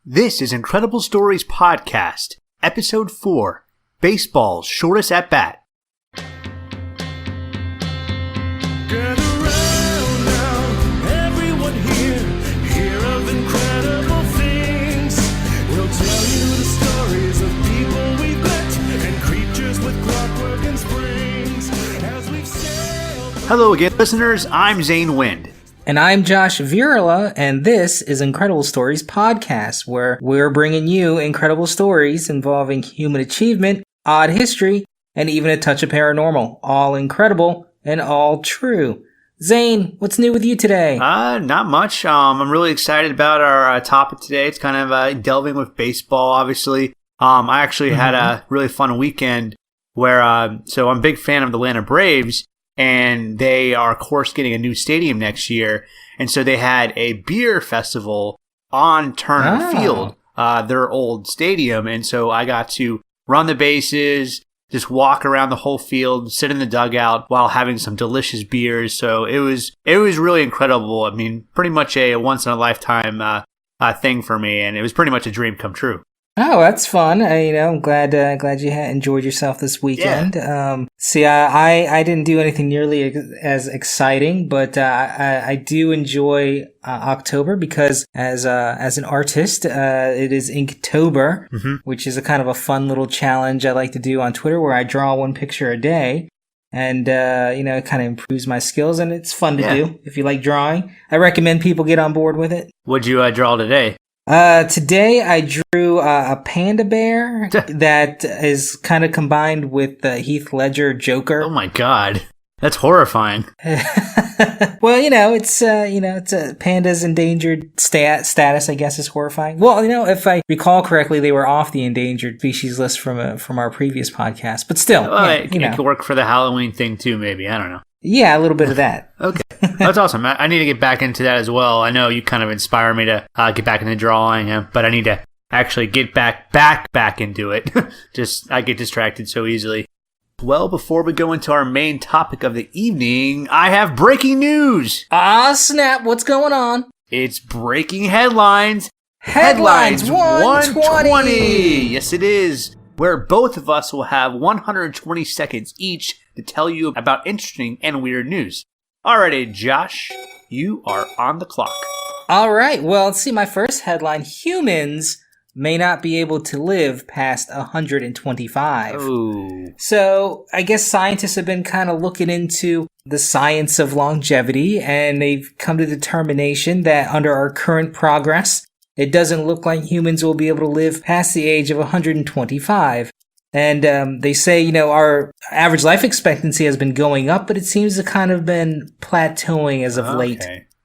This is Incredible Stories Podcast, Episode 4, Baseball's Shortest at Bat. Gather round now, everyone here, hear of incredible things. We'll tell you the stories of people we've met and creatures with clockwork and springs. As we've sailed. Hello again, listeners. I'm Zane Wind. And I'm Josh Virula, and this is Incredible Stories Podcast, where we're bringing you incredible stories involving human achievement, odd history, and even a touch of paranormal. All incredible and all true. Zane, what's new with you today? Not much. I'm really excited about our topic today. It's kind of delving with baseball, obviously. I actually had a really fun weekend where, so I'm a big fan of the Atlanta Braves, and they are, of course, getting a new stadium next year. And so they had a beer festival on Turner Field, their old stadium. And so I got to run the bases, just walk around the whole field, sit in the dugout while having some delicious beers. So it was really incredible. I mean, pretty much a once-in-a-lifetime thing for me. And it was pretty much a dream come true. Oh, that's fun. I'm glad you enjoyed yourself this weekend. Yeah. I didn't do anything nearly as exciting, but I do enjoy October because as an artist, it is Inktober, which is a kind of a fun little challenge I like to do on Twitter where I draw one picture a day. And, it kind of improves my skills, and it's fun to do if you like drawing. I recommend people get on board with it. What'd you draw today? Today I drew a panda bear that is kind of combined with the Heath Ledger Joker. Oh my god. That's horrifying. Well, it's a panda's endangered status, I guess, is horrifying. Well, if I recall correctly, they were off the endangered species list from our previous podcast, but still, it could work for the Halloween thing too, maybe. I don't know. Yeah, a little bit of that. Okay. That's awesome. I need to get back into that as well. I know you kind of inspire me to get back into drawing, but I need to actually get back into it. I get distracted so easily. Well, before we go into our main topic of the evening, I have breaking news. Ah, snap. What's going on? It's breaking headlines. Headlines 120. Yes, it is. Where both of us will have 120 seconds each to tell you about interesting and weird news. Alrighty, Josh, you are on the clock. All right, well, let's see my first headline. Humans may not be able to live past 125. Ooh. So I guess scientists have been kind of looking into the science of longevity, and they've come to the determination that under our current progress, it doesn't look like humans will be able to live past the age of 125. And they say, our average life expectancy has been going up, but it seems to kind of been plateauing as of late.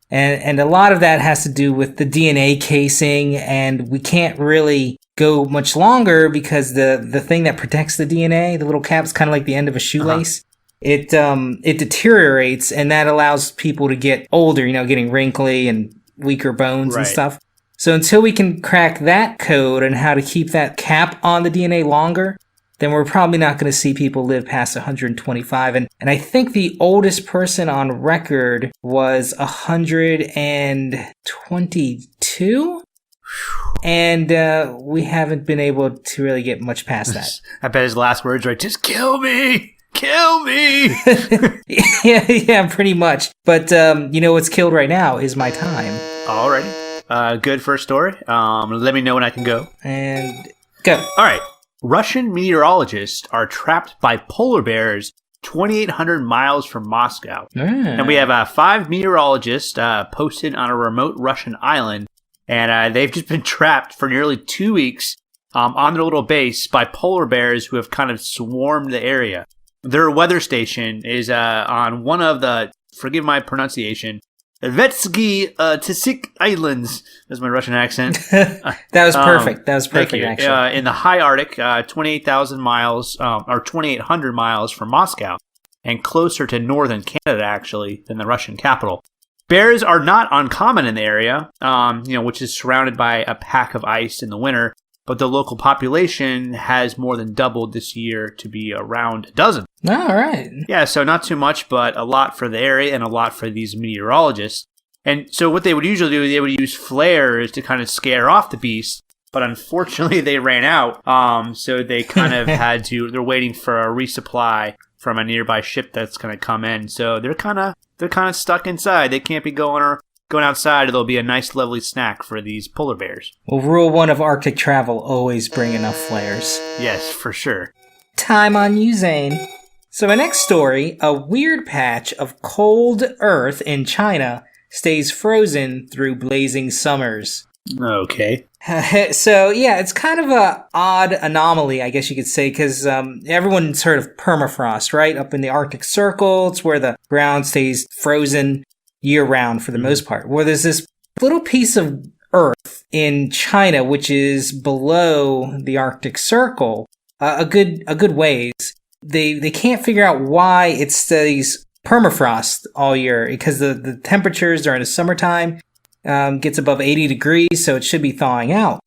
And a lot of that has to do with the DNA casing, and we can't really go much longer because the thing that protects the DNA, the little cap's kind of like the end of a shoelace. It deteriorates, and that allows people to get older, getting wrinkly and weaker bones and stuff. So until we can crack that code and how to keep that cap on the DNA longer, then we're probably not going to see people live past 125. And I think the oldest person on record was 122. And we haven't been able to really get much past that. I bet his last words were, just kill me! Kill me! yeah, pretty much. But what's killed right now is my time. Alrighty. Good first story. Let me know when I can go. And go. All right. Russian meteorologists are trapped by polar bears 2,800 miles from Moscow. And we have 5 meteorologists posted on a remote Russian island. And they've just been trapped for nearly 2 weeks on their little base by polar bears who have kind of swarmed the area. Their weather station is on one of the, forgive my pronunciation, Vetsky Tisik Islands. That's my Russian accent. That was perfect. That was perfect, actually. In the high Arctic, 28,000 miles, or 2,800 miles from Moscow, and closer to northern Canada, actually, than the Russian capital. Bears are not uncommon in the area, which is surrounded by a pack of ice in the winter, but the local population has more than doubled this year to be around a dozen. All right. Yeah, so not too much, but a lot for the area and a lot for these meteorologists. And so what they would usually do, they would use flares to kind of scare off the beasts, but unfortunately they ran out. So they kind of they're waiting for a resupply from a nearby ship that's going to come in. So they're kind of stuck inside. They can't be going outside. There'll be a nice, lovely snack for these polar bears. Well, rule 1 of Arctic travel, always bring enough flares. Yes, for sure. Time on you, Zane. So my next story, a weird patch of cold earth in China stays frozen through blazing summers. Okay. So, yeah, it's kind of a odd anomaly, I guess you could say, because everyone's heard of permafrost, right? Up in the Arctic Circle, it's where the ground stays frozen year-round for the most part. Well, there's this little piece of earth in China, which is below the Arctic Circle, a good ways. They can't figure out why it stays permafrost all year, because the temperatures during the summertime gets above 80 degrees, so it should be thawing out.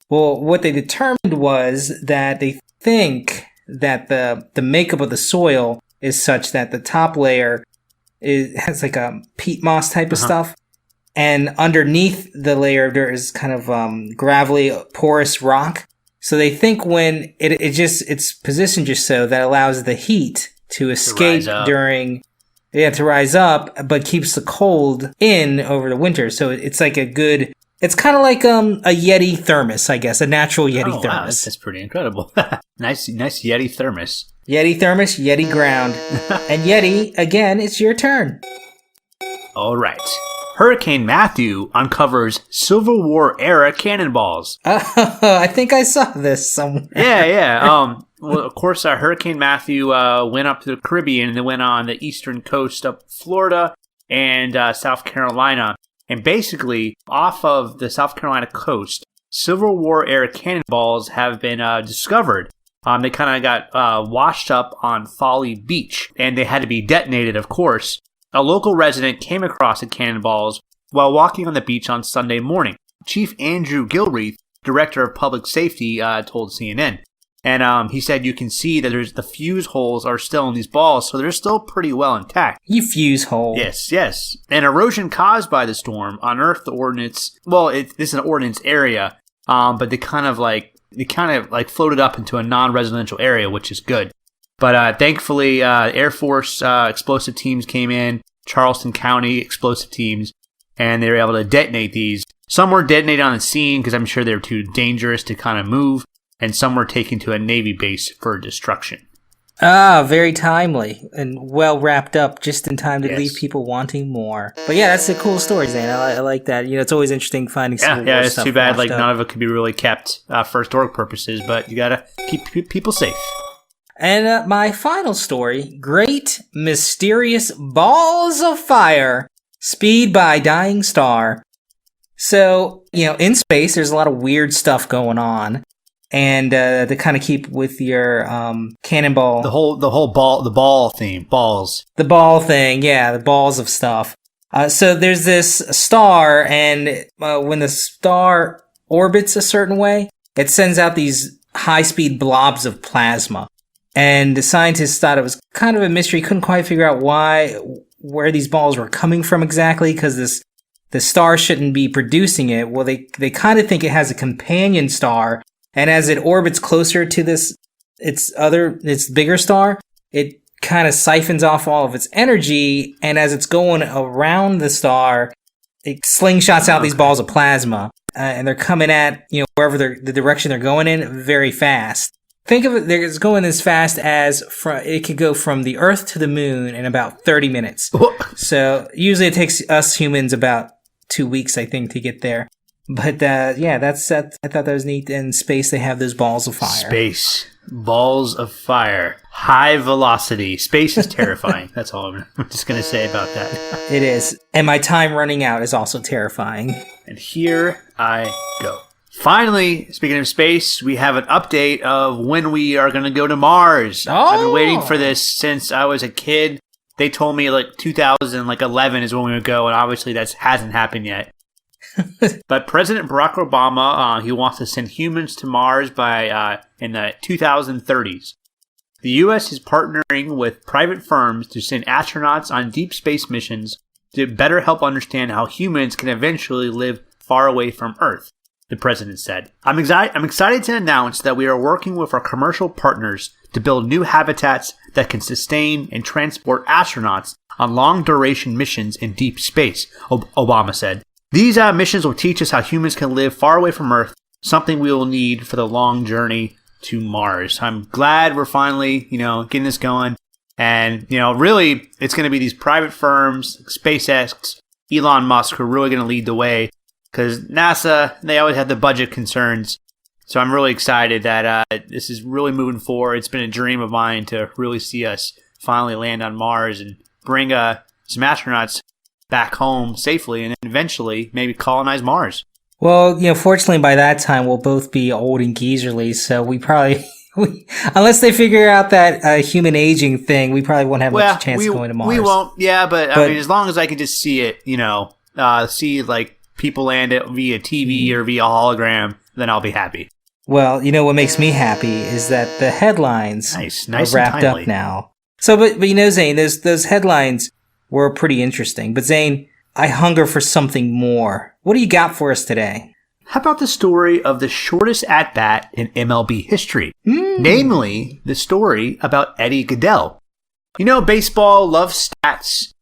Well, what they determined was that they think that the makeup of the soil is such that the top layer has like a peat moss type of stuff, and underneath the layer there is kind of gravelly, porous rock. So they think when it's positioned just so that allows the heat to escape to rise up, but keeps the cold in over the winter. So it's like it's kind of like a Yeti thermos, I guess, a natural Yeti thermos. Wow, that's pretty incredible. Nice Yeti thermos. Yeti thermos, Yeti ground. And Yeti, again, it's your turn. All right. Hurricane Matthew uncovers Civil War era cannonballs. Oh, I think I saw this somewhere. Yeah. Well, of course, Hurricane Matthew went up to the Caribbean and then went on the eastern coast up Florida and South Carolina. And basically, off of the South Carolina coast, Civil War era cannonballs have been discovered. They kind of got washed up on Folly Beach, and they had to be detonated, of course. A local resident came across the cannonballs while walking on the beach on Sunday morning. Chief Andrew Gilreath, director of public safety, told CNN. And he said you can see that the fuse holes are still in these balls, so they're still pretty well intact. You fuse hole. Yes. And erosion caused by the storm unearthed the ordnance. Well, this is an ordnance area, but they kind of floated up into a non-residential area, which is good. But thankfully, Air Force explosive teams came in, Charleston County explosive teams, and they were able to detonate these. Some were detonated on the scene because I'm sure they were too dangerous to kind of move, and some were taken to a Navy base for destruction. Ah, very timely and well wrapped up just in time to leave people wanting more. But yeah, that's a cool story, Zane. I like that. You know, it's always interesting finding Civil War it's stuff too bad washed up. None of it could be really kept for historic purposes, but you gotta keep people safe. And my final story, Great Mysterious Balls of Fire, Speed by Dying Star. So, in space, there's a lot of weird stuff going on. And to kind of keep with your cannonball... The whole ball theme, balls. The ball thing, yeah, the balls of stuff. So there's this star, and when the star orbits a certain way, it sends out these high-speed blobs of plasma. And the scientists thought it was kind of a mystery, couldn't quite figure out where these balls were coming from exactly, because the star shouldn't be producing it. Well, they kind of think it has a companion star, and as it orbits closer to its bigger star, it kind of siphons off all of its energy, and as it's going around the star, it slingshots out these balls of plasma, and they're coming at, wherever the direction they're going in very fast. Think of it, it's going as fast as it could go from the Earth to the Moon in about 30 minutes. So usually it takes us humans about 2 weeks, I think, to get there. But that's I thought that was neat. In space, they have those balls of fire. Space. Balls of fire. High velocity. Space is terrifying. That's all I'm just going to say about that. It is. And my time running out is also terrifying. And here I go. Finally, speaking of space, we have an update of when we are going to go to Mars. Oh! I've been waiting for this since I was a kid. They told me 2011 is when we would go, and obviously that hasn't happened yet. But President Barack Obama, he wants to send humans to Mars by in the 2030s. The U.S. is partnering with private firms to send astronauts on deep space missions to better help understand how humans can eventually live far away from Earth. the president said. I'm excited to announce that we are working with our commercial partners to build new habitats that can sustain and transport astronauts on long-duration missions in deep space, Obama said. These missions will teach us how humans can live far away from Earth, something we will need for the long journey to Mars. I'm glad we're finally, getting this going. And, really, it's going to be these private firms, SpaceX, Elon Musk, who are really going to lead the way. Because NASA, they always had the budget concerns. So I'm really excited that this is really moving forward. It's been a dream of mine to really see us finally land on Mars and bring some astronauts back home safely and then eventually maybe colonize Mars. Well, fortunately by that time we'll both be old and geezerly, so we probably, unless they figure out that human aging thing, we probably won't have much chance of going to Mars. We won't, but I mean, as long as I can just see it, see like people land it via TV or via hologram, then I'll be happy. Well, what makes me happy is that the headlines are wrapped up now. So, but Zane, those headlines were pretty interesting. But Zane, I hunger for something more. What do you got for us today? How about the story of the shortest at-bat in MLB history? Namely, the story about Eddie Gaedel. Baseball loves stats,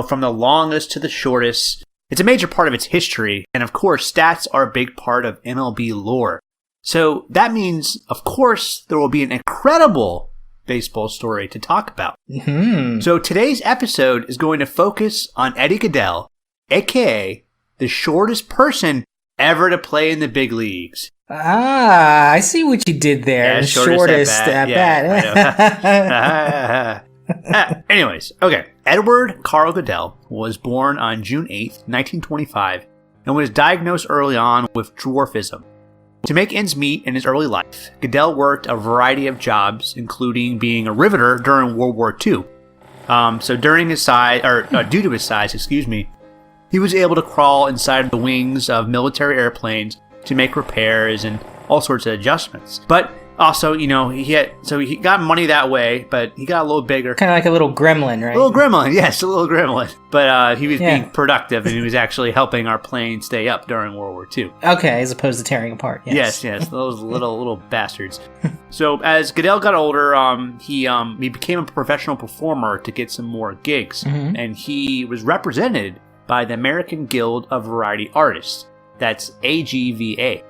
from the longest to the shortest. It's a major part of its history, and of course, stats are a big part of MLB lore. So that means, of course, there will be an incredible baseball story to talk about. Mm-hmm. So today's episode is going to focus on Eddie Gaedel, aka the shortest person ever to play in the big leagues. Ah, I see what you did there. Yeah, the shortest at bat. Anyways, okay. Edward Carl Gaedel was born on June 8th, 1925, and was diagnosed early on with dwarfism. To make ends meet in his early life, Gaedel worked a variety of jobs, including being a riveter during World War II. So due to his size, he was able to crawl inside the wings of military airplanes to make repairs and all sorts of adjustments. But also, he got money that way, but he got a little bigger. Kind of like a little gremlin, right? A little gremlin, yes, a little gremlin. But he was being productive, and he was actually helping our plane stay up during World War II. Okay, as opposed to tearing apart. Yes, those little bastards. So as Gaedel got older, he became a professional performer to get some more gigs, and he was represented by the American Guild of Variety Artists. That's AGVA,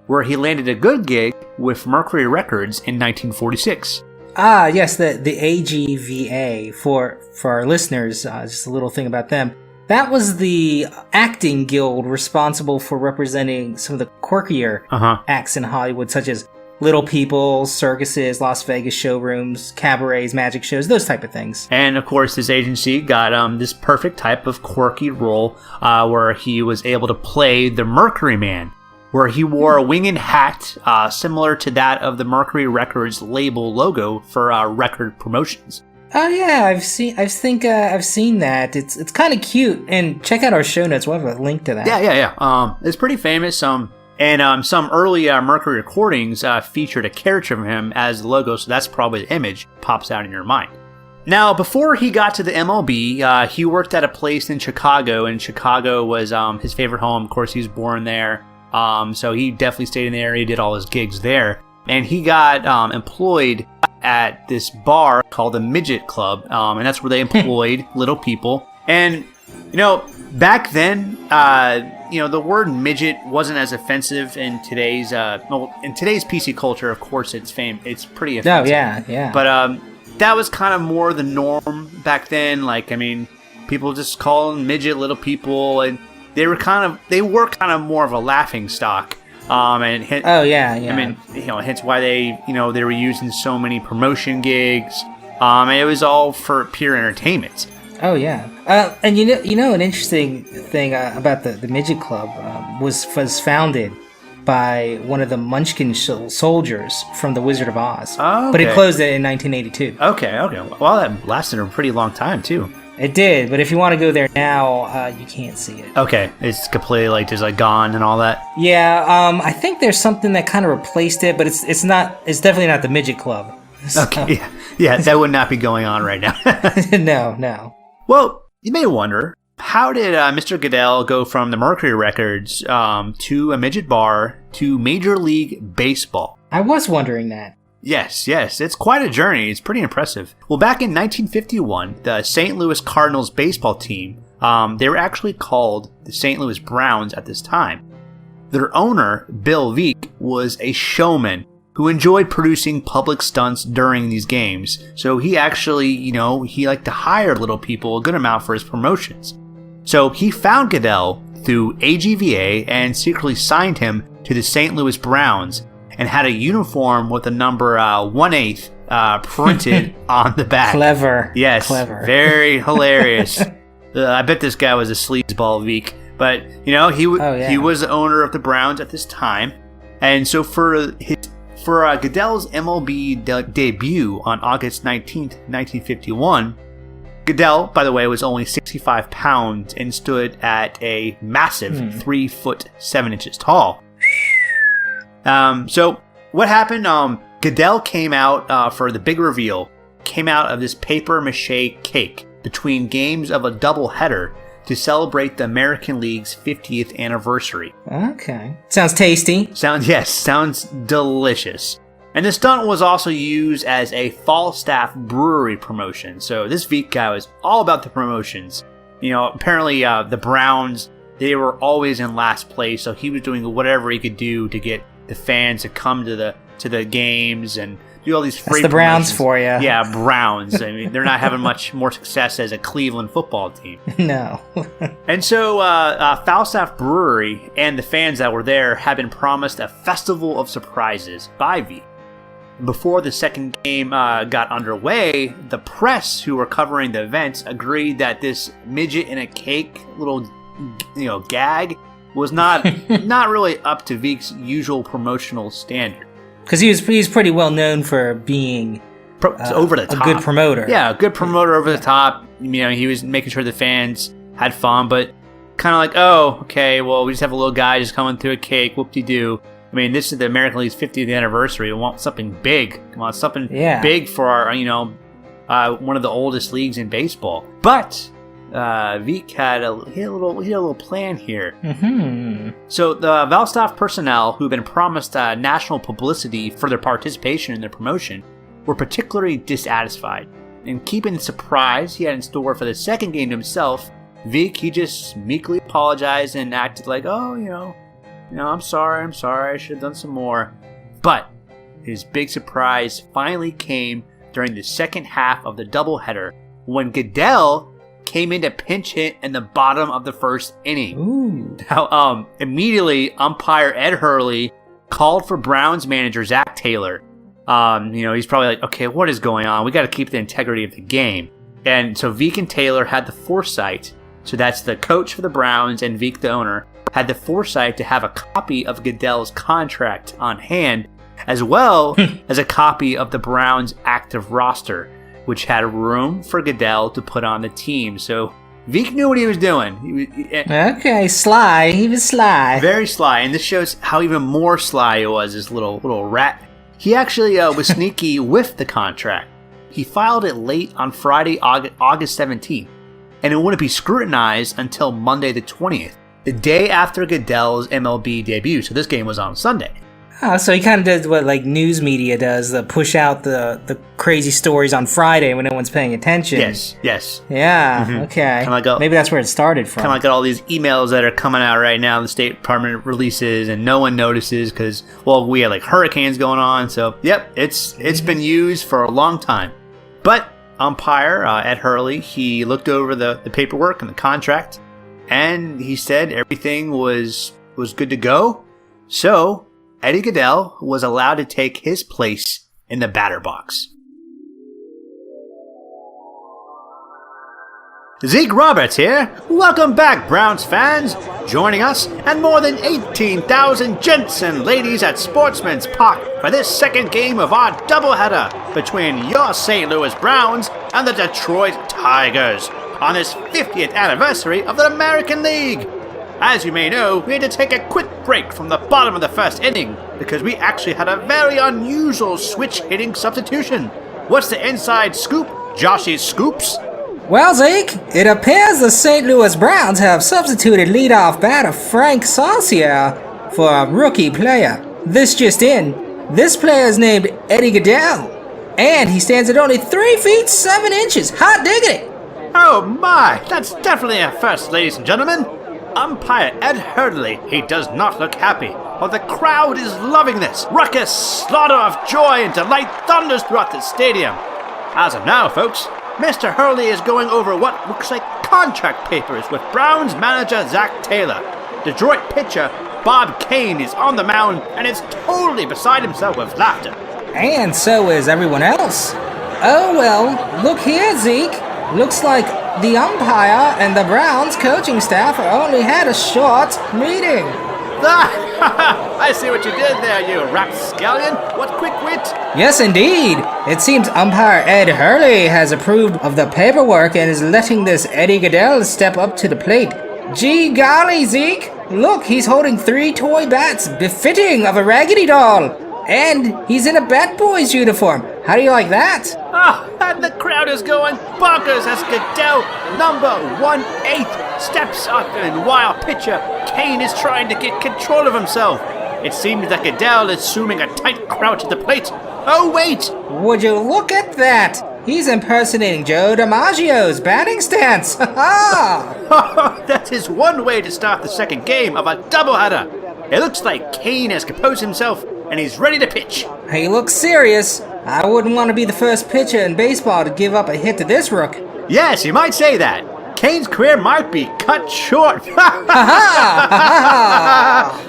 where he landed a good gig with Mercury Records in 1946. Ah, yes, the AGVA, for our listeners, just a little thing about them. That was the acting guild responsible for representing some of the quirkier acts in Hollywood, such as Little People, circuses, Las Vegas showrooms, cabarets, magic shows, those type of things. And of course, this agency got this perfect type of quirky role where he was able to play the Mercury Man, where he wore a winged hat similar to that of the Mercury Records label logo for record promotions. Oh yeah, I've seen that. It's kind of cute. And check out our show notes. We'll have a link to that. Yeah. It's pretty famous. And some early Mercury recordings featured a character of him as the logo, so that's probably the image pops out in your mind. Now, before he got to the MLB, he worked at a place in Chicago, and Chicago was his favorite home. Of course, he was born there, so he definitely stayed in the area, did all his gigs there. And he got employed at this bar called the Midget Club, and that's where they employed little people. And, back then, the word midget wasn't as offensive in today's PC culture. Of course, it's pretty offensive. Oh yeah. But that was kind of more the norm back then. People just call them midget little people, and they were kind of more of a laughing stock. Hence why they were used in so many promotion gigs. It was all for pure entertainment. Oh yeah, and an interesting thing about the Midget Club was founded by one of the Munchkin soldiers from The Wizard of Oz. Oh, okay. But it closed in 1982. Okay. Well, that lasted a pretty long time too. It did, but if you want to go there now, you can't see it. Okay, it's completely just gone and all that. Yeah, I think there's something that kind of replaced it, but it's definitely not the Midget Club. So. Okay, yeah, that would not be going on right now. No. Well, you may wonder, how did Mr. Gaedel go from the Mercury Records to a midget bar to Major League Baseball? I was wondering that. Yes, it's quite a journey. It's pretty impressive. Well, back in 1951, the St. Louis Cardinals baseball team, they were actually called the St. Louis Browns at this time. Their owner, Bill Veeck, was a showman who enjoyed producing public stunts during these games. So he actually, he liked to hire little people a good amount for his promotions. So he found Gaedel through AGVA and secretly signed him to the St. Louis Browns and had a uniform with the number 1/8 printed on the back. Clever. Yes. Clever. Very hilarious. I bet this guy was a sleazeball, Veeck. But, he was the owner of the Browns at this time. And so for Gaedel's MLB debut on August 19th, 1951, Gaedel, by the way, was only 65 pounds and stood at a massive 3 foot 7 inches tall. So what happened? Gaedel came out for the big reveal, came out of this paper mache cake between games of a doubleheader to celebrate the American League's 50th anniversary. Okay. Sounds tasty. Sounds delicious. And the stunt was also used as a Falstaff Brewery promotion. So this Veeck guy was all about the promotions. Apparently the Browns, they were always in last place, so he was doing whatever he could do to get the fans to come to the games and do all these free That's the Browns promotions. for you. Yeah, Browns. I mean, they're not having much more success as a Cleveland football team. No. And so Falstaff Brewery and the fans that were there had been promised a festival of surprises by Veeck. Before the second game got underway, the press who were covering the events agreed that this midget in a cake little gag was not really up to Veeck's usual promotional standard. Because he's pretty well known for being over the top. A good promoter. Yeah, a good promoter over the top. He was making sure the fans had fun, but kind of like, oh, okay, well, we just have a little guy just coming through a cake, whoop-de-doo. I mean, this is the American League's 50th anniversary. We want something big. We want something big for our, one of the oldest leagues in baseball. But Veeck had a little plan here. Mm-hmm. So the Falstaff personnel, who've been promised national publicity for their participation in the promotion, were particularly dissatisfied. And keeping the surprise he had in store for the second game to himself, Veeck, he just meekly apologized and acted like, oh, I'm sorry, I should have done some more. But his big surprise finally came during the second half of the doubleheader when Gaedel came in to pinch hit in the bottom of the first inning. Ooh. Now, immediately, umpire Ed Hurley called for Browns manager Zach Taylor. He's probably like, okay, what is going on? We got to keep the integrity of the game. And so Veeck and Taylor had the foresight, so that's the coach for the Browns and Veeck, the owner, had the foresight to have a copy of Gaedel's contract on hand, as well as a copy of the Browns' active roster, which had room for Gaedel to put on the team. So Veeck knew what he was doing. Okay, sly. He was sly. Very sly, and this shows how even more sly he was, this little rat. He actually was sneaky with the contract. He filed it late on Friday, August 17th, and it wouldn't be scrutinized until Monday the 20th, the day after Gaedel's MLB debut. So this game was on Sunday. Oh, so he kind of does what news media does, push out the crazy stories on Friday when no one's paying attention. Yes. Yeah, Mm-hmm. okay. Maybe that's where it started from. Kind of like all these emails that are coming out right now, the State Department releases, and no one notices because, we had hurricanes going on. So, yep, it's been used for a long time. But umpire Ed Hurley, he looked over the paperwork and the contract, and he said everything was good to go. So Eddie Gaedel was allowed to take his place in the batter box. Zeke Roberts here. Welcome back, Browns fans. Joining us and more than 18,000 gents and ladies at Sportsman's Park for this second game of our doubleheader between your St. Louis Browns and the Detroit Tigers on this 50th anniversary of the American League. As you may know, we had to take a quick break from the bottom of the first inning because we actually had a very unusual switch-hitting substitution. What's the inside scoop, Joshy Scoops? Well, Zeke, it appears the St. Louis Browns have substituted leadoff batter Frank Saucier for a rookie player. This just in. This player is named Eddie Gaedel, and he stands at only 3 feet 7 inches. Hot diggity! Oh my, that's definitely a first, ladies and gentlemen. Umpire Ed Hurley, he does not look happy, but the crowd is loving this. Ruckus, slaughter of joy and delight thunders throughout the stadium. As of now, folks, Mr. Hurley is going over what looks like contract papers with Browns manager Zach Taylor. Detroit pitcher Bob Kane is on the mound and is totally beside himself with laughter. And so is everyone else. Oh well, look here, Zeke. Looks like the umpire and the Browns coaching staff only had a short meeting. I see what you did there, you rapscallion. What quick wit. Yes, indeed. It seems umpire Ed Hurley has approved of the paperwork and is letting this Eddie Gaedel step up to the plate. Gee golly, Zeke. Look, he's holding 3 toy bats befitting of a raggedy doll. And he's in a Bat Boys uniform. How do you like that? And the crowd is going bonkers as Gaedel, number 1/8, steps up and while pitcher Kane is trying to get control of himself. It seems that Gaedel is assuming a tight crouch at the plate. Oh wait! Would you look at that? He's impersonating Joe DiMaggio's batting stance. Ha ha! That is one way to start the second game of a doubleheader. It looks like Kane has composed himself and he's ready to pitch. He looks serious. I wouldn't want to be the first pitcher in baseball to give up a hit to this rook. Yes, you might say that. Kane's career might be cut short.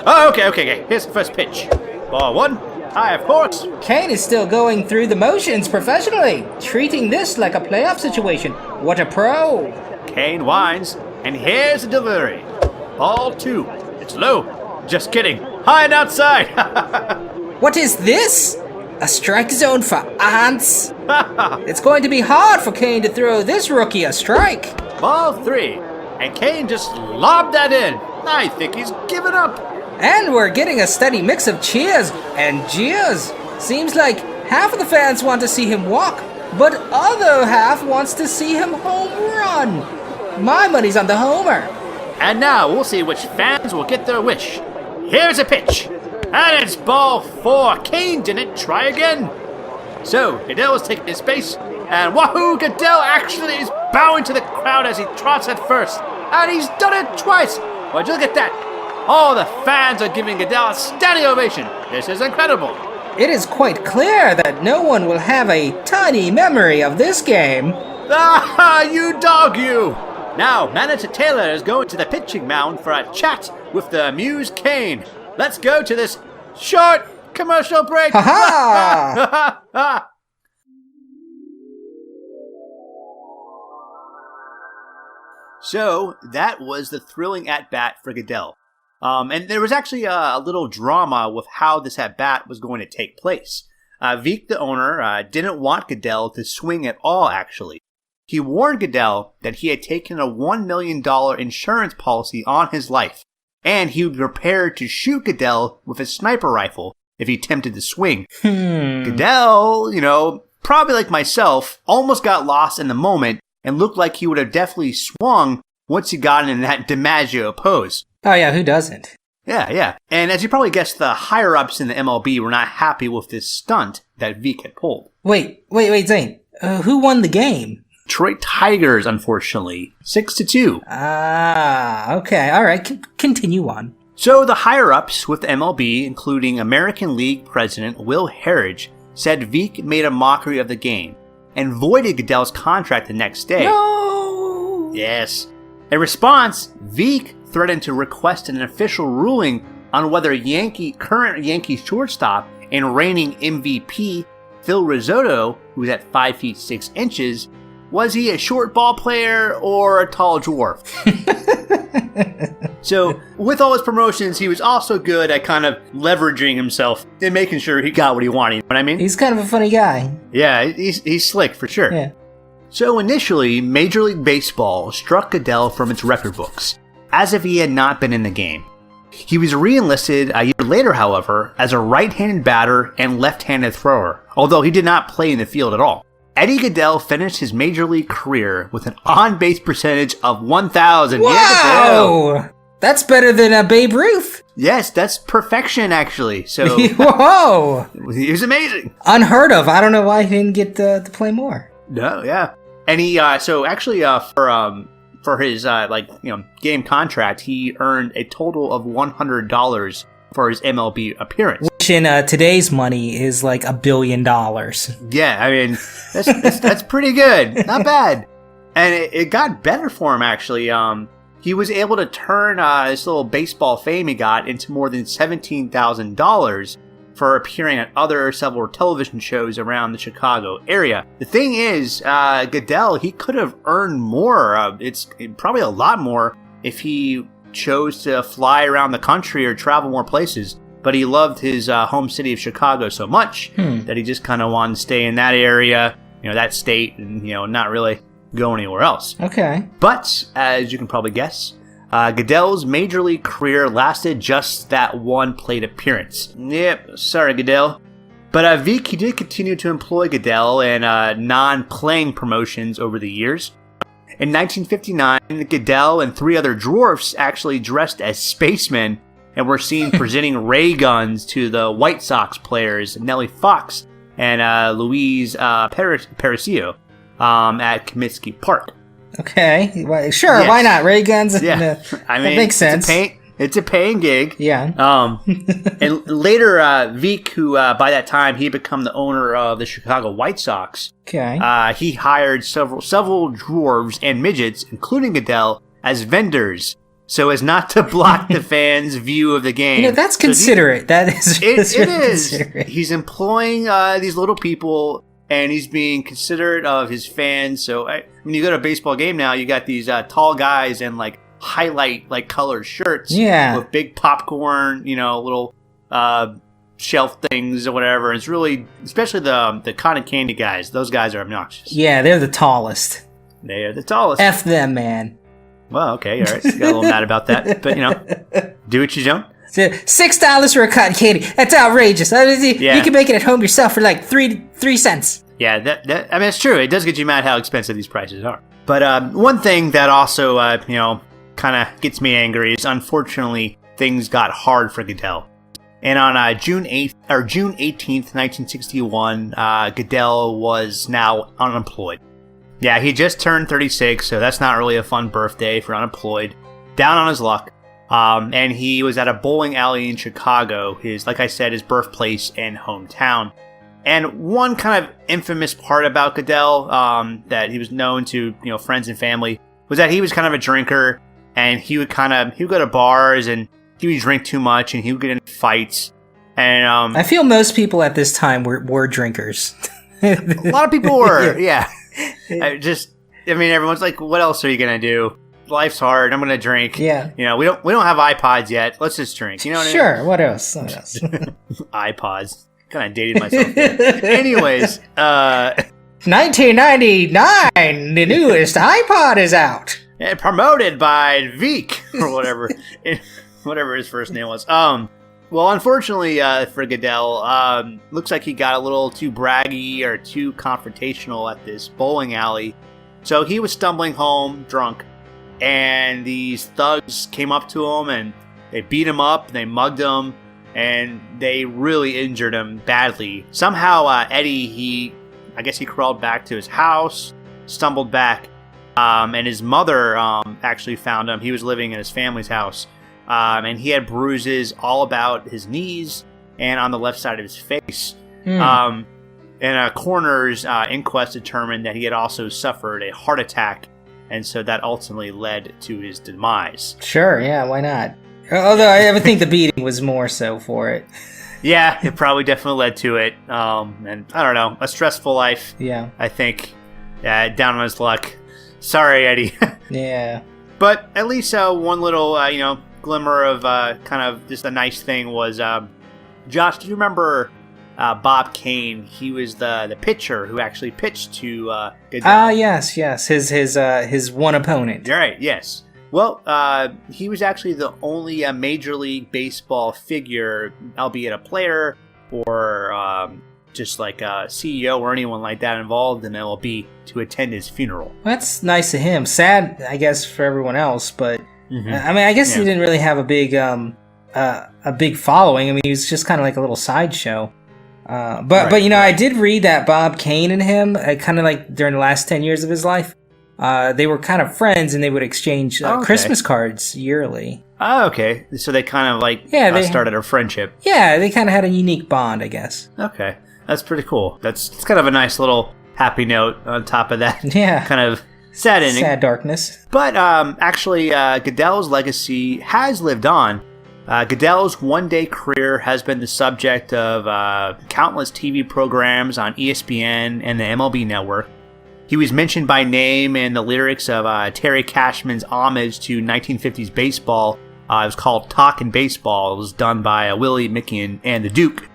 Oh, okay. Here's the first pitch. Ball 1, high of course. Kane is still going through the motions professionally, treating this like a playoff situation. What a pro. Kane winds, and here's the delivery. Ball 2. It's low. Just kidding. High and outside. What is this? A strike zone for ants? It's going to be hard for Kane to throw this rookie a strike. Ball 3. And Kane just lobbed that in. I think he's given up. And we're getting a steady mix of cheers and jeers. Seems like half of the fans want to see him walk, but other half wants to see him home run. My money's on the homer. And now we'll see which fans will get their wish. Here's a pitch. And it's ball 4. Kane didn't try again. So, Gaedel is taking his space. And wahoo, Gaedel actually is bowing to the crowd as he trots at first. And he's done it twice. Would you look at that? All the fans are giving Gaedel a standing ovation. This is incredible. It is quite clear that no one will have a tiny memory of this game. You dog you! Now, manager Taylor is going to the pitching mound for a chat with the amused Kane. Let's go to this short commercial break. Ha ha! So, that was the thrilling at-bat for Gaedel. And there was actually a little drama with how this at-bat was going to take place. Veek, the owner, didn't want Gaedel to swing at all, actually. He warned Gaedel that he had taken a $1 million insurance policy on his life, and he would be prepared to shoot Gaedel with a sniper rifle if he attempted to swing. Gaedel, probably like myself, almost got lost in the moment and looked like he would have definitely swung once he got in that DiMaggio pose. Oh yeah, who doesn't? Yeah. And as you probably guessed, the higher-ups in the MLB were not happy with this stunt that Veek had pulled. Wait, Zane. Who won the game? Detroit Tigers, unfortunately. 6-2. Ah, okay. All right. Continue on. So the higher-ups with the MLB, including American League President Will Harridge, said Veek made a mockery of the game and voided Gaedel's contract the next day. No! Yes. In response, Veek threatened to request an official ruling on whether current Yankee shortstop and reigning MVP Phil Rizzuto, who's at 5 feet 6 inches, was he a short ball player or a tall dwarf? So, with all his promotions, he was also good at kind of leveraging himself and making sure he got what he wanted. You know what I mean? He's kind of a funny guy. Yeah, he's slick for sure. Yeah. So initially, Major League Baseball struck Gaedel from its record books, as if he had not been in the game. He was re-enlisted a year later, however, as a right-handed batter and left-handed thrower, although he did not play in the field at all. Eddie Gaedel finished his major league career with an on-base percentage of 1,000. Wow! Yeah, Gaedel. That's better than Babe Ruth. Yes, that's perfection, actually. So Whoa! he was amazing. Unheard of. I don't know why he didn't get to play more. No, yeah. And he, for his, game contract, he earned a total of $100 for his MLB appearance. Which in today's money is like $1 billion. Yeah, I mean, that's pretty good. Not bad. And it got better for him, actually. He was able to turn this little baseball fame he got into more than $17,000 for appearing at several television shows around the Chicago area. The thing is, Gaedel, he could have earned more. It's probably a lot more if he chose to fly around the country or travel more places. But he loved his home city of Chicago so much that he just kind of wanted to stay in that area, that state, and, not really go anywhere else. Okay. But, as you can probably guess, Gaedel's major league career lasted just that one plate appearance. Yep, sorry Gaedel. But Veek, he did continue to employ Gaedel in non-playing promotions over the years. In 1959, Gaedel and 3 other dwarfs actually dressed as spacemen and were seen presenting ray guns to the White Sox players Nellie Fox and Luis Aparicio at Comiskey Park. Okay, sure, Yes. why not? Ray guns? Yeah, I mean, that makes sense. It's a paying gig. Yeah. And later, Veek, who by that time he had become the owner of the Chicago White Sox, Okay. he hired several dwarves and midgets, including Gaedel, as vendors, so as not to block the fans' view of the game. That's considerate. That is. It really is. considerate. He's employing these little people, and he's being considerate of his fans. So when you go to a baseball game now, you got these tall guys in highlight colored shirts, with big popcorn, little shelf things or whatever. It's really, especially the cotton candy guys. Those guys are obnoxious. Yeah, they're the tallest. They are the tallest. F them, man. Well, okay, all right. Got a little mad about that, but do what you don't. $6 for a cotton candy. That's outrageous. You can make it at home yourself for like 3 cents. Yeah, I mean, it's true. It does get you mad how expensive these prices are. But one thing that also, kind of gets me angry is, unfortunately, things got hard for Gaedel. And on June 18th, 1961, Gaedel was now unemployed. Yeah, he just turned 36, so that's not really a fun birthday for unemployed. Down on his luck. And he was at a bowling alley in Chicago, like I said, his birthplace and hometown. And one kind of infamous part about Gaedel, that he was known to, friends and family, was that he was kind of a drinker, and he would go to bars and he would drink too much and he would get in fights. And I feel most people at this time were drinkers. A lot of people were, yeah. Everyone's like, what else are you gonna do? Life's hard. I'm gonna drink. Yeah. We don't have iPods yet. Let's just drink. You know what I mean? What else? iPods. Kind of dated myself there. Anyways, 1999, the newest iPod is out. Promoted by Veek or whatever his first name was. Well, unfortunately for Gaedel, looks like he got a little too braggy or too confrontational at this bowling alley. So he was stumbling home drunk, and these thugs came up to him and they beat him up, they mugged him, and they really injured him badly. Somehow Eddie, I guess he crawled back to his house, stumbled back, and his mother actually found him. He was living in his family's house. And he had bruises all about his knees and on the left side of his face. And a coroner's inquest determined that he had also suffered a heart attack, and so that ultimately led to his demise. Sure, yeah, why not? Although I think the beating was more so for it. Yeah, it probably definitely led to it. And I don't know, a stressful life. Yeah. I think. Down on his luck. Sorry, Eddie. Yeah. But at least one little, glimmer of kind of just a nice thing was, Josh, do you remember Bob Kane? He was the pitcher who actually pitched to Gaedel. Yes, his one opponent. Right, yes. Well, he was actually the only Major League Baseball figure, albeit a player or just like a CEO or anyone like that involved in MLB to attend his funeral. That's nice of him. Sad, I guess, for everyone else, but I mean, I guess he didn't really have a big following. I mean, he was just kind of like a little sideshow. But you know, I did read that Bob Kane and him, kind of like during the last 10 years of his life, they were kind of friends, and they would exchange Christmas cards yearly. Oh, okay. So they kind of like started a friendship. Yeah, they kind of had a unique bond, I guess. Okay. That's pretty cool. It's kind of a nice little happy note on top of that. Yeah. Kind of sad ending. Sad darkness. But actually, Gaedel's legacy has lived on. Gaedel's one-day career has been the subject of countless TV programs on ESPN and the MLB Network. He was mentioned by name in the lyrics of Terry Cashman's homage to 1950s baseball. It was called Talkin' Baseball. It was done by Willie Mickey and the Duke.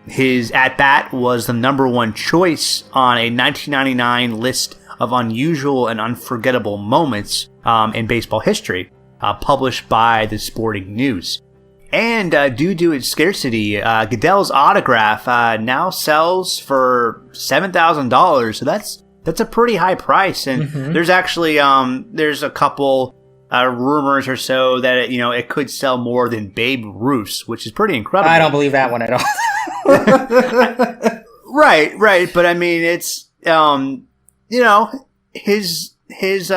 His at-bat was the number one choice on a 1999 list of unusual and unforgettable moments in baseball history, published by the Sporting News. And due to its scarcity, Gaedel's autograph now sells for $7,000. So that's a pretty high price. And there's actually there's a couple rumors or so that it could sell more than Babe Ruth's, which is pretty incredible. I don't believe that one at all. Right. But I mean, it's his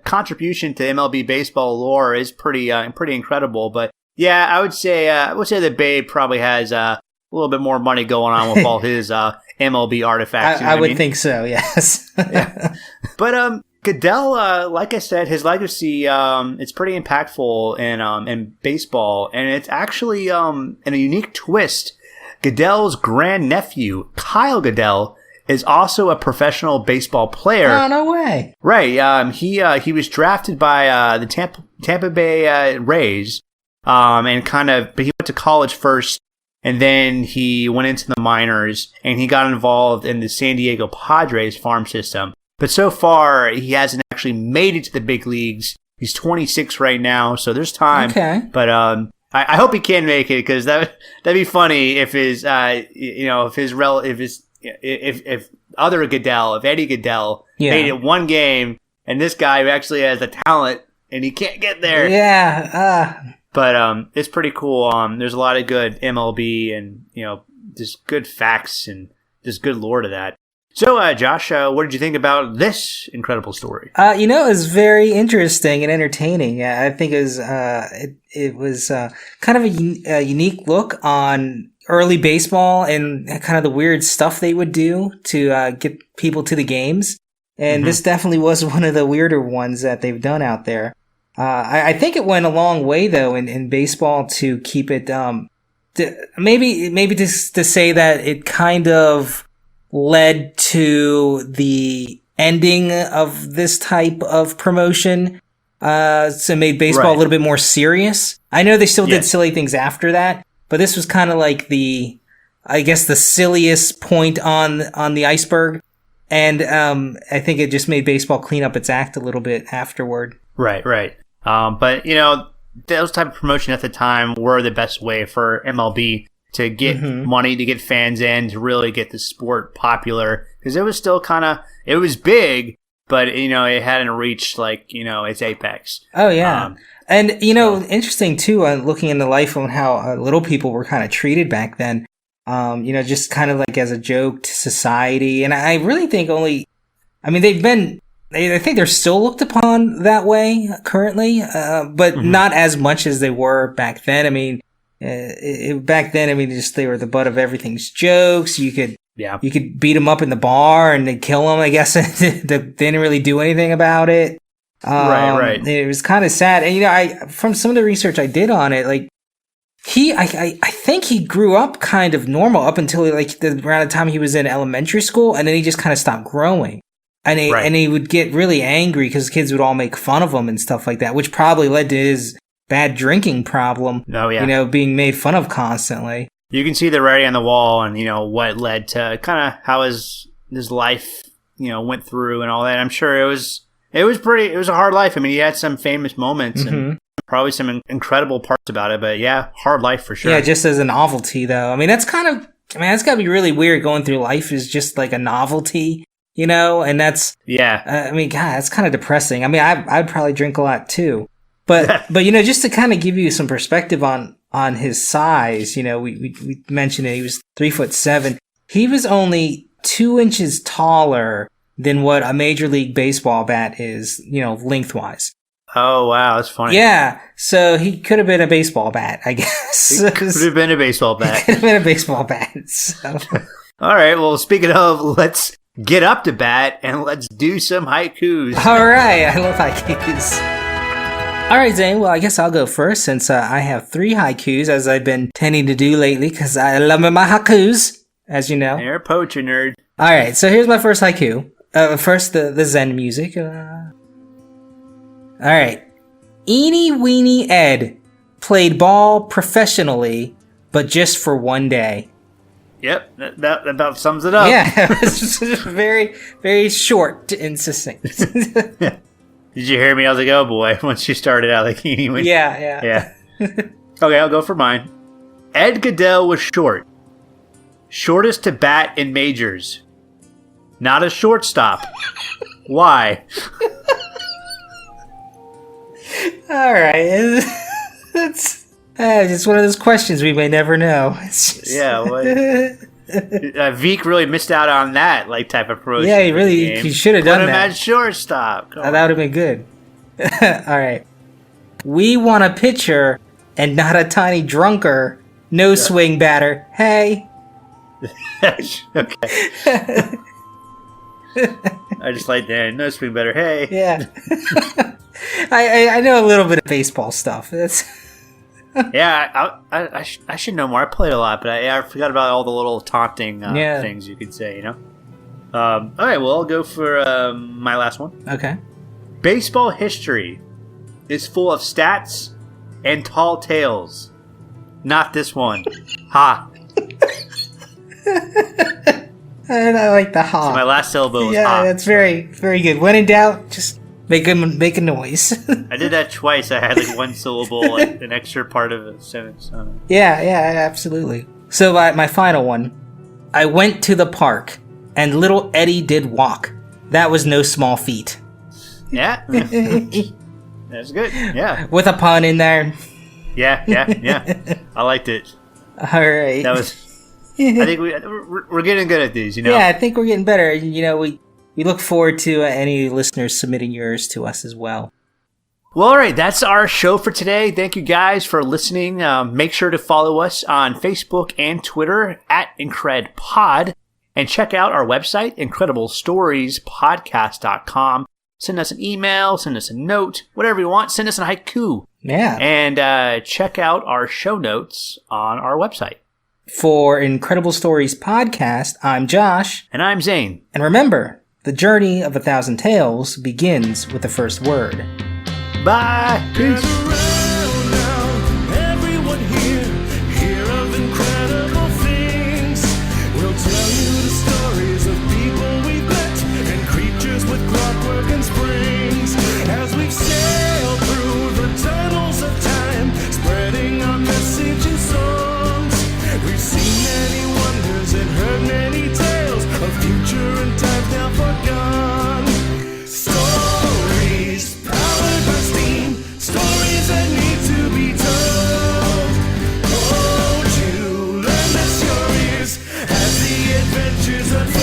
contribution to MLB baseball lore is pretty incredible. But yeah, I would say that Babe probably has a little bit more money going on with all his MLB artifacts. I would think so. Yes. Yeah. But Gaedel, like I said, his legacy it's pretty impactful in baseball, and it's actually in a unique twist. Gaedel's grandnephew, Kyle Gaedel, is also a professional baseball player. Oh, no way. Right. He was drafted by the Tampa Bay Rays, but he went to college first, and then he went into the minors, and he got involved in the San Diego Padres farm system. But so far, he hasn't actually made it to the big leagues. He's 26 right now, so there's time. Okay. But I hope he can make it, because that'd be funny if his if other Gaedel, if Eddie Gaedel made it one game, and this guy who actually has the talent and he can't get there. Yeah. But it's pretty cool. There's a lot of good MLB and just good facts and just good lore to that. So, Josh, what did you think about this incredible story? It was very interesting and entertaining. I think it was kind of a unique look on early baseball and kind of the weird stuff they would do to get people to the games. And this definitely was one of the weirder ones that they've done out there. I think it went a long way, though, in baseball to keep it maybe just to say that it kind of led to the ending of this type of promotion. So made baseball a little bit more serious. I know they still did silly things after that, but this was kind of like the silliest point on the iceberg. And I think it just made baseball clean up its act a little bit afterward. Right. But those type of promotion at the time were the best way for MLB to get money, to get fans in, to really get the sport popular. Because it was still it was big, but, it hadn't reached, its apex. Oh, yeah. Interesting, too, looking in the life of how little people were kind of treated back then. Just kind of like as a joke to society. And I really think I think they're still looked upon that way currently, but not as much as they were back then. I mean, back then, they were the butt of everything's jokes. You could beat them up in the bar and they'd kill them, I guess. They didn't really do anything about it. Right. It was kind of sad. And, from some of the research I did on it, I think he grew up kind of normal up until around the time he was in elementary school, and then he just kind of stopped growing. And he would get really angry because kids would all make fun of him and stuff like that, which probably led to his bad drinking problem. Oh, yeah. Being made fun of constantly. You can see the writing on the wall, and what led to kind of how his life went through and all that. I'm sure it was a hard life. He had some famous moments and probably some incredible parts about it, but yeah, hard life for sure. Yeah, just as a novelty though. That's kind of I mean, that's got to be really weird going through life is just like a novelty, you know? And that's, Yeah. I mean, God, that's kind of depressing. I mean, I'd probably drink a lot too. But you know, just to kind of give you some perspective on his size, you know, we mentioned it. He was 3'7". He was only 2 inches taller than what a Major League Baseball bat is, you know, lengthwise. Oh, wow. That's funny. Yeah. So he could have been a baseball bat, I guess. It could have been a baseball bat. Could have been a baseball bat. So. All right. Well, speaking of, let's get up to bat and let's do some haikus. All right. I love haikus. All right, Zane. Well, I guess I'll go first since I have 3 haikus, as I've been tending to do lately, because I love my haikus, as you know. You're a poacher nerd. All right. So here's my first haiku. First, the Zen music. All right. Eeny Weeny Ed played ball professionally, but just for one day. Yep, that about sums it up. Yeah, it's very, very short and succinct. Did you hear me? I was like, oh boy, once you started out like anyway. Yeah. Okay, I'll go for mine. Ed Gaedel was short. Shortest to bat in majors. Not a shortstop. Why? All right. It's just one of those questions we may never know. Yeah, Veek really missed out on that type of approach. Yeah, he should have done Put him that. at shortstop. That would have been good. All right. We want a pitcher and not a tiny drunker. No swing batter. Hey. Okay. I just like that. No swing batter. Hey. Yeah. I know a little bit of baseball stuff. That's yeah, I should know more. I played a lot, but I forgot about all the little taunting things you could say, you know? All right, well, I'll go for my last one. okay. Baseball history is full of stats and tall tales. Not this one. Ha. And I like the ha. So my last syllable was yeah, ha. that's very, very good. When in doubt, just make a noise. I did that twice. I had one syllable, an extra part of a sentence. Yeah, absolutely. So my final one. I went to the park, and little Eddie did walk. That was no small feat. Yeah. That's good. Yeah. With a pun in there. Yeah. I liked it. All right. That was... I think we're getting good at these, you know? Yeah, I think we're getting better. You know, we look forward to any listeners submitting yours to us as well. Well, all right, that's our show for today. Thank you guys for listening. Make sure to follow us on Facebook and Twitter at IncredPod. And check out our website, IncredibleStoriesPodcast.com. Send us an email, send us a note, whatever you want. Send us a haiku. Yeah. And check out our show notes on our website. For Incredible Stories Podcast, I'm Josh. And I'm Zane. And remember, the journey of 1,000 tales begins with the first word. Bye. Peace. Gather round now, everyone here, hear of incredible things. We'll tell you the stories of people we've met and creatures with clockwork and springs. As we've sailed through the tunnels of time, spreading our message in songs. We've seen many wonders and heard many tales of future and times now forgone. Stories powered by steam, stories that need to be told. Hold you, lend us your ears as the adventures unfold.